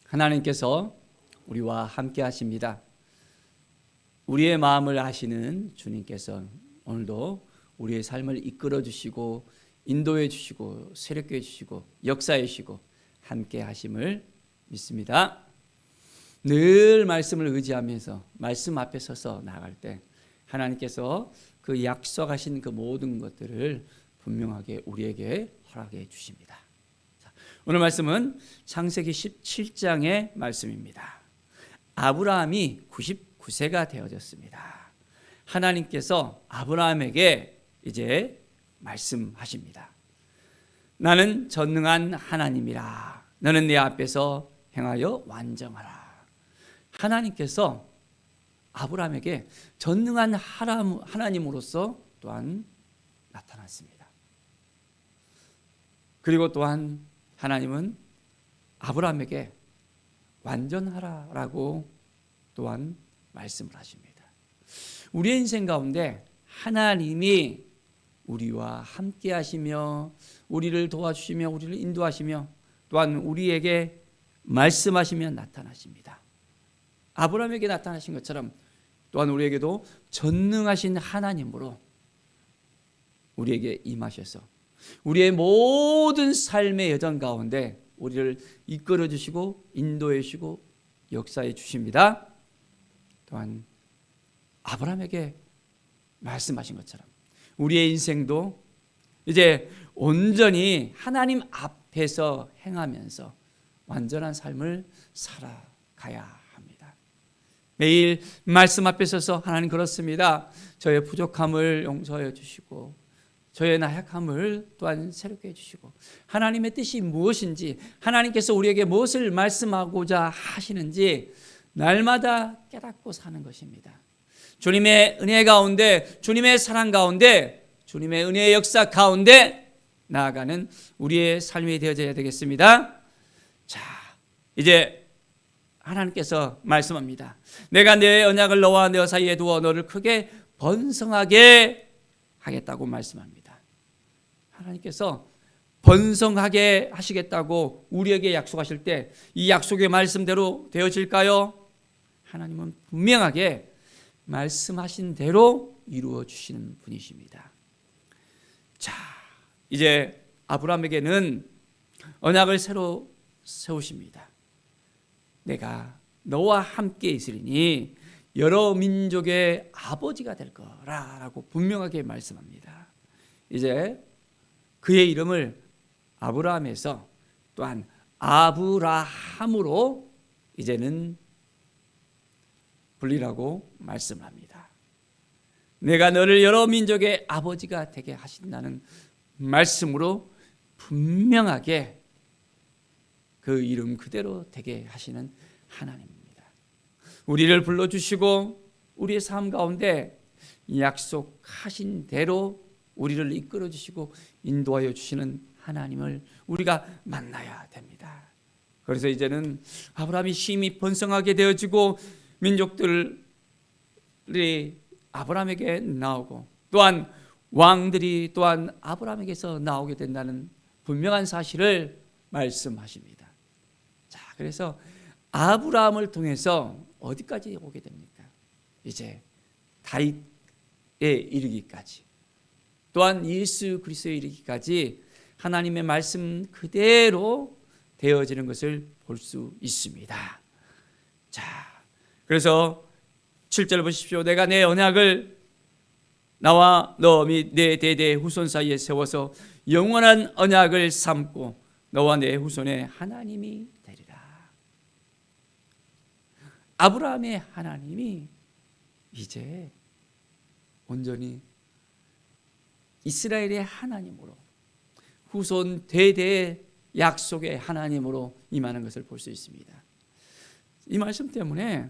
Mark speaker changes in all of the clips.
Speaker 1: 하나님께서 우리와 함께 하십니다. 우리의 마음을 아시는 주님께서 오늘도 우리의 삶을 이끌어 주시고 인도해 주시고 세력해 주시고 역사해 주시고 함께 하심을 믿습니다. 늘 말씀을 의지하면서 말씀 앞에 서서 나아갈 때 하나님께서 그 약속하신 그 모든 것들을 분명하게 우리에게 허락해 주십니다. 오늘 말씀은 창세기 17장의 말씀입니다. 아브라함이 99세가 되어졌습니다. 하나님께서 아브라함에게 이제 말씀하십니다. 나는 전능한 하나님이라. 너는 내 앞에서 행하여 완정하라. 하나님께서 아브라함에게 전능한 하나님으로서 또한 나타났습니다. 그리고 또한 하나님은 아브라함에게 완전하라라고 또한 말씀을 하십니다. 우리의 인생 가운데 하나님이 우리와 함께 하시며 우리를 도와주시며 우리를 인도하시며 또한 우리에게 말씀하시며 나타나십니다. 아브라함에게 나타나신 것처럼 또한 우리에게도 전능하신 하나님으로 우리에게 임하셔서 우리의 모든 삶의 여정 가운데 우리를 이끌어 주시고 인도해 주시고 역사해 주십니다. 또한 아브라함에게 말씀하신 것처럼 우리의 인생도 이제 온전히 하나님 앞에서 행하면서 완전한 삶을 살아가야 합니다. 매일 말씀 앞에 서서 하나님 그렇습니다. 저의 부족함을 용서해 주시고 저의 나약함을 또한 새롭게 해주시고 하나님의 뜻이 무엇인지 하나님께서 우리에게 무엇을 말씀하고자 하시는지 날마다 깨닫고 사는 것입니다. 주님의 은혜 가운데 주님의 사랑 가운데 주님의 은혜의 역사 가운데 나아가는 우리의 삶이 되어져야 되겠습니다. 자, 이제 하나님께서 말씀합니다. 내가 내 언약을 너와 내 사이에 두어 너를 크게 번성하게 하겠다고 말씀합니다. 하나님께서 번성하게 하시겠다고 우리에게 약속하실 때 이 약속의 말씀대로 되어질까요? 하나님은 분명하게 말씀하신 대로 이루어 주시는 분이십니다. 자, 이제 아브라함에게는 언약을 새로 세우십니다. 내가 너와 함께 있으리니 여러 민족의 아버지가 될 거라라고 분명하게 말씀합니다. 이제 그의 이름을 아브라함에서 또한 아브라함으로 이제는 불리라고 말씀합니다. 내가 너를 여러 민족의 아버지가 되게 하신다는 말씀으로 분명하게 그 이름 그대로 되게 하시는 하나님입니다. 우리를 불러주시고 우리의 삶 가운데 약속하신 대로 우리를 이끌어 주시고 인도하여 주시는 하나님을 우리가 만나야 됩니다. 그래서 이제는 아브라함이 심히 번성하게 되어지고 민족들이 아브라함에게 나오고 또한 왕들이 또한 아브라함에게서 나오게 된다는 분명한 사실을 말씀하십니다. 자, 그래서 아브라함을 통해서 어디까지 오게 됩니까? 이제 다윗에 이르기까지 또한 예수 그리스도에 이르기까지 하나님의 말씀 그대로 되어지는 것을 볼 수 있습니다. 자, 그래서 7절 보십시오. 내가 내 언약을 나와 너 및 내 대대 후손 사이에 세워서 영원한 언약을 삼고 너와 내 후손의 하나님이 되리라. 아브라함의 하나님이 이제 온전히 이스라엘의 하나님으로 후손 대대의 약속의 하나님으로 임하는 것을 볼 수 있습니다. 이 말씀 때문에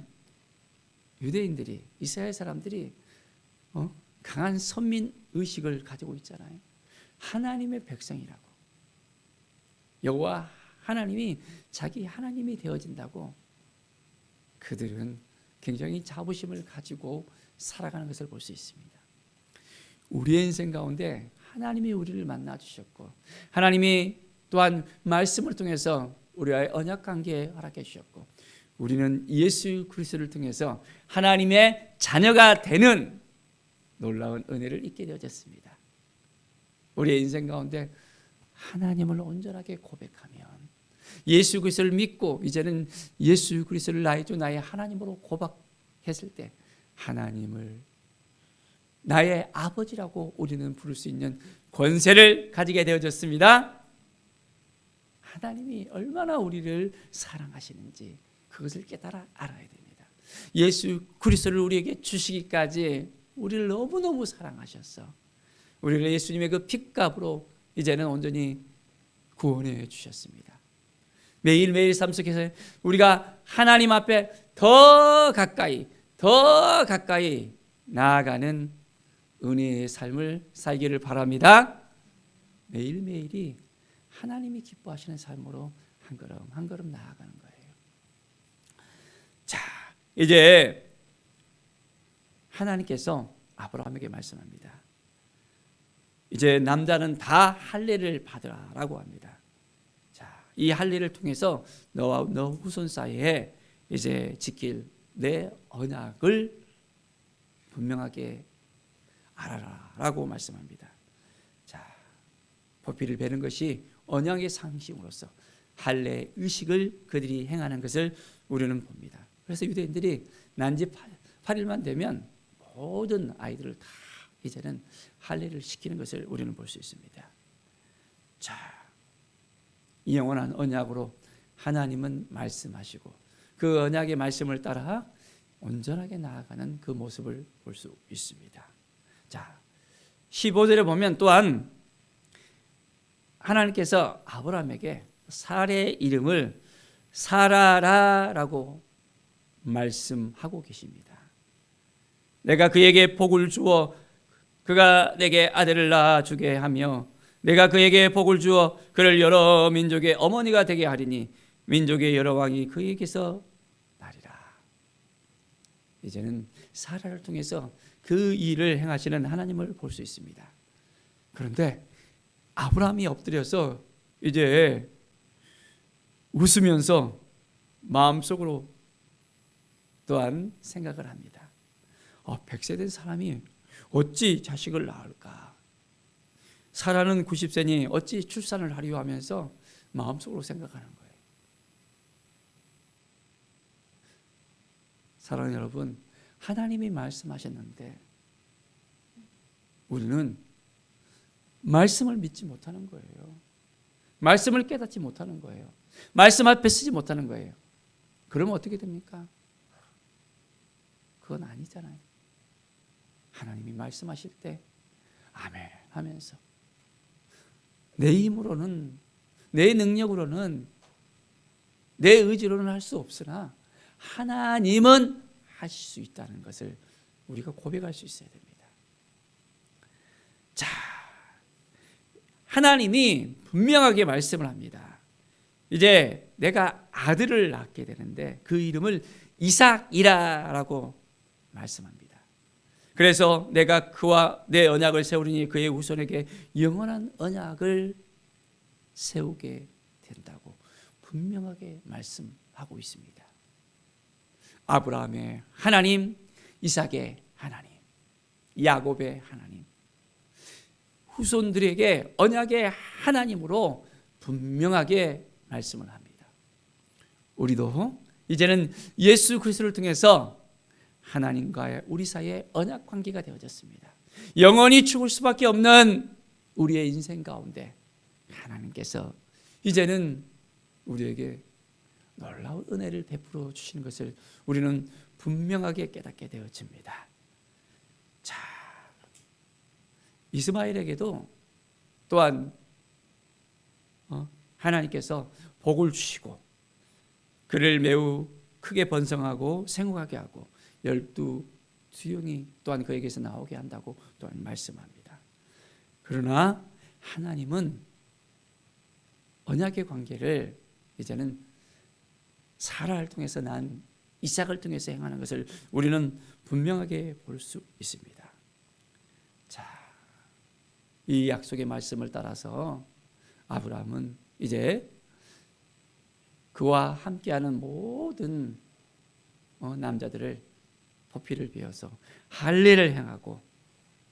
Speaker 1: 유대인들이 이스라엘 사람들이 강한 선민 의식을 가지고 있잖아요. 하나님의 백성이라고 여호와 하나님이 자기 하나님이 되어진다고 그들은 굉장히 자부심을 가지고 살아가는 것을 볼 수 있습니다. 우리의 인생 가운데 하나님이 우리를 만나 주셨고 하나님이 또한 말씀을 통해서 우리와의 언약 관계에 허락해 주셨고, 우리는 예수 그리스도를 통해서 하나님의 자녀가 되는 놀라운 은혜를 잊게 되어졌습니다. 우리의 인생 가운데 하나님을 온전하게 고백하면, 예수 그리스도를 믿고 이제는 예수 그리스도를 나의 주 나의 하나님으로 고백했을 때 하나님을 나의 아버지라고 우리는 부를 수 있는 권세를 가지게 되어졌습니다. 하나님이 얼마나 우리를 사랑하시는지 그것을 깨달아 알아야 됩니다. 예수 그리스도를 우리에게 주시기까지 우리를 너무너무 사랑하셔서 우리를 예수님의 그 핏값으로 이제는 온전히 구원해 주셨습니다. 매일매일 삶 속에서 우리가 하나님 앞에 더 가까이 나아가는 은혜의 삶을 살기를 바랍니다. 매일매일이 하나님이 기뻐하시는 삶으로 한 걸음 한 걸음 나아가는 거예요. 자, 이제 하나님께서 아브라함에게 말씀합니다. 이제 남자는 다 할례를 받으라라고 합니다. 자, 이 할례를 통해서 너와 너 후손 사이에 이제 지킬 내 언약을 분명하게 알아라라고 말씀합니다. 자, 보피를 베는 것이 언약의 상징으로서 할례 의식을 그들이 행하는 것을 우리는 봅니다. 그래서 유대인들이 난지 8일만 되면 모든 아이들을 다 이제는 할례를 시키는 것을 우리는 볼 수 있습니다. 자, 이 영원한 언약으로 하나님은 말씀하시고 그 언약의 말씀을 따라 온전하게 나아가는 그 모습을 볼 수 있습니다. 자, 15절에 보면 또한 하나님께서 아브라함에게 사라의 이름을 사라라라고 말씀하고 계십니다. 내가 그에게 복을 주어 그가 내게 아들을 낳아주게 하며 내가 그에게 복을 주어 그를 여러 민족의 어머니가 되게 하리니 민족의 여러 왕이 그에게서 나리라. 이제는 사라를 통해서 그 일을 행하시는 하나님을 볼 수 있습니다. 그런데 아브라함이 엎드려서 이제 웃으면서 마음속으로 또한 생각을 합니다. 100세 된 사람이 어찌 자식을 낳을까? 사라는 90세니 어찌 출산을 하리요 하면서 마음속으로 생각하는 거예요. 사랑하는 여러분, 하나님이 말씀하셨는데 우리는 말씀을 믿지 못하는 거예요. 말씀을 깨닫지 못하는 거예요. 말씀 앞에 서지 못하는 거예요. 그러면 어떻게 됩니까? 그건 아니잖아요. 하나님이 말씀하실 때 아멘 하면서 내 힘으로는, 내 능력으로는, 내 의지로는 할 수 없으나 하나님은 하실 수 있다는 것을 우리가 고백할 수 있어야 됩니다. 자, 하나님이 분명하게 말씀을 합니다. 이제 내가 아들을 낳게 되는데 그 이름을 이삭이라라고 말씀합니다. 그래서 내가 그와 내 언약을 세우리니 그의 후손에게 영원한 언약을 세우게 된다고 분명하게 말씀하고 있습니다. 아브라함의 하나님, 이삭의 하나님, 야곱의 하나님, 후손들에게 언약의 하나님으로 분명하게 말씀을 합니다. 우리도 이제는 예수 그리스도를 통해서 하나님과의 우리 사이에 언약 관계가 되어졌습니다. 영원히 죽을 수밖에 없는 우리의 인생 가운데 하나님께서 이제는 우리에게 놀라운 은혜를 베풀어 주시는 것을 우리는 분명하게 깨닫게 되어집니다. 자, 이스마엘에게도 또한 하나님께서 복을 주시고 그를 매우 크게 번성하고 생육하게 하고 12두형이 또한 그에게서 나오게 한다고 또한 말씀합니다. 그러나 하나님은 언약의 관계를 이제는 사라를 통해서 난 이삭을 통해서 행하는 것을 우리는 분명하게 볼 수 있습니다. 자, 이 약속의 말씀을 따라서 아브라함은 이제 그와 함께하는 모든 남자들을 포피를 베어서 할례를 행하고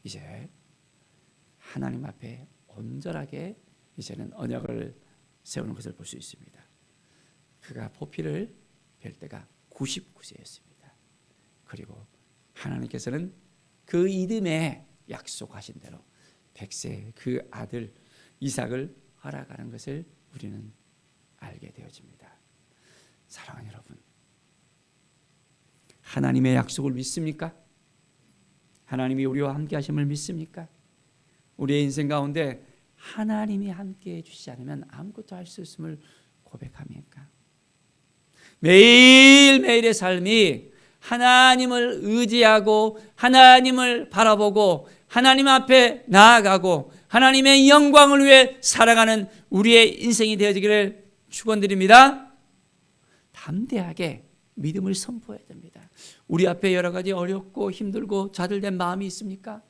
Speaker 1: 이제 하나님 앞에 온전하게 이제는 언약을 세우는 것을 볼 수 있습니다. 그가 포피를 벨 때가 99세였습니다. 그리고 하나님께서는 그 이듬해 약속하신 대로 100세 그 아들 이삭을 허락하는 것을 우리는 알게 되어집니다. 사랑하는 여러분, 하나님의 약속을 믿습니까? 하나님이 우리와 함께 하심을 믿습니까? 우리의 인생 가운데 하나님이 함께 해주시지 않으면 아무것도 할 수 없음을 고백합니까? 매일매일의 삶이 하나님을 의지하고 하나님을 바라보고 하나님 앞에 나아가고 하나님의 영광을 위해 살아가는 우리의 인생이 되어지기를 축원드립니다. 담대하게 믿음을 선포해야 됩니다. 우리 앞에 여러 가지 어렵고 힘들고 좌절된 마음이 있습니까?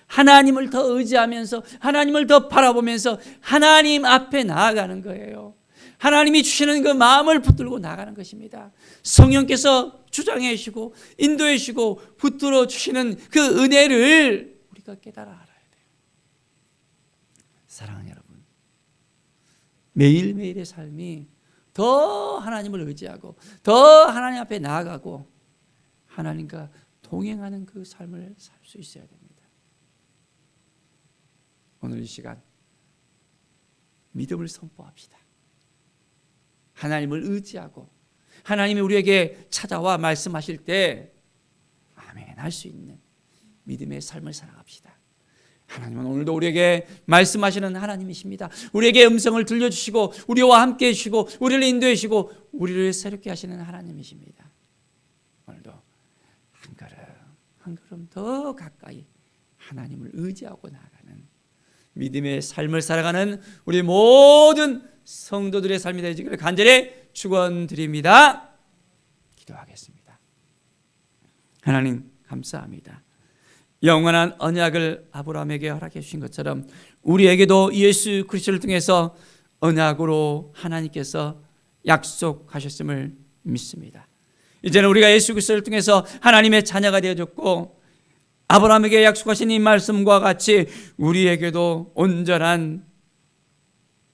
Speaker 1: 하나님을 더 의지하면서 하나님을 더 바라보면서 하나님 앞에 나아가는 거예요. 하나님이 주시는 그 마음을 붙들고 나가는 것입니다. 성령께서 주장해 주시고 인도해 주시고 붙들어 주시는 그 은혜를 우리가 깨달아 알아야 돼요. 사랑하는 여러분, 매일매일의 삶이 더 하나님을 의지하고 더 하나님 앞에 나아가고 하나님과 동행하는 그 삶을 살 수 있어야 됩니다. 오늘 이 시간 믿음을 선포합시다. 하나님을 의지하고 하나님이 우리에게 찾아와 말씀하실 때 아멘 할 수 있는 믿음의 삶을 살아갑시다. 하나님은 오늘도 우리에게 말씀하시는 하나님이십니다. 우리에게 음성을 들려주시고 우리와 함께 해주시고 우리를 인도해 주시고 우리를 새롭게 하시는 하나님이십니다. 오늘도 한 걸음 더 가까이 하나님을 의지하고 나아가는 믿음의 삶을 살아가는 우리 모든 성도들의 삶이 되기를 간절히 축원드립니다. 기도하겠습니다. 하나님 감사합니다. 영원한 언약을 아브라함에게 허락해 주신 것처럼 우리에게도 예수 그리스도를 통해서 언약으로 하나님께서 약속하셨음을 믿습니다. 이제는 우리가 예수 그리스도를 통해서 하나님의 자녀가 되어졌고 아브라함에게 약속하신 이 말씀과 같이 우리에게도 온전한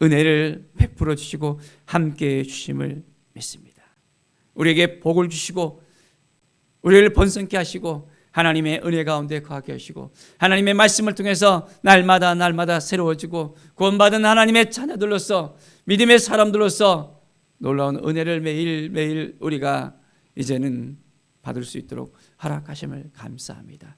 Speaker 1: 은혜를 베풀어 주시고 함께해 주심을 믿습니다. 우리에게 복을 주시고 우리를 번성케 하시고 하나님의 은혜 가운데 거하게 하시고 하나님의 말씀을 통해서 날마다 새로워지고 구원받은 하나님의 자녀들로서 믿음의 사람들로서 놀라운 은혜를 매일매일 우리가 이제는 받을 수 있도록 허락하심을 감사합니다.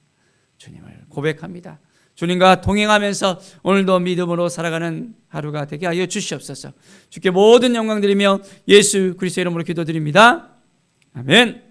Speaker 1: 주님을 고백합니다. 주님과 동행하면서 오늘도 믿음으로 살아가는 하루가 되게 하여 주시옵소서. 주께 모든 영광 드리며 예수 그리스도의 이름으로 기도드립니다. 아멘.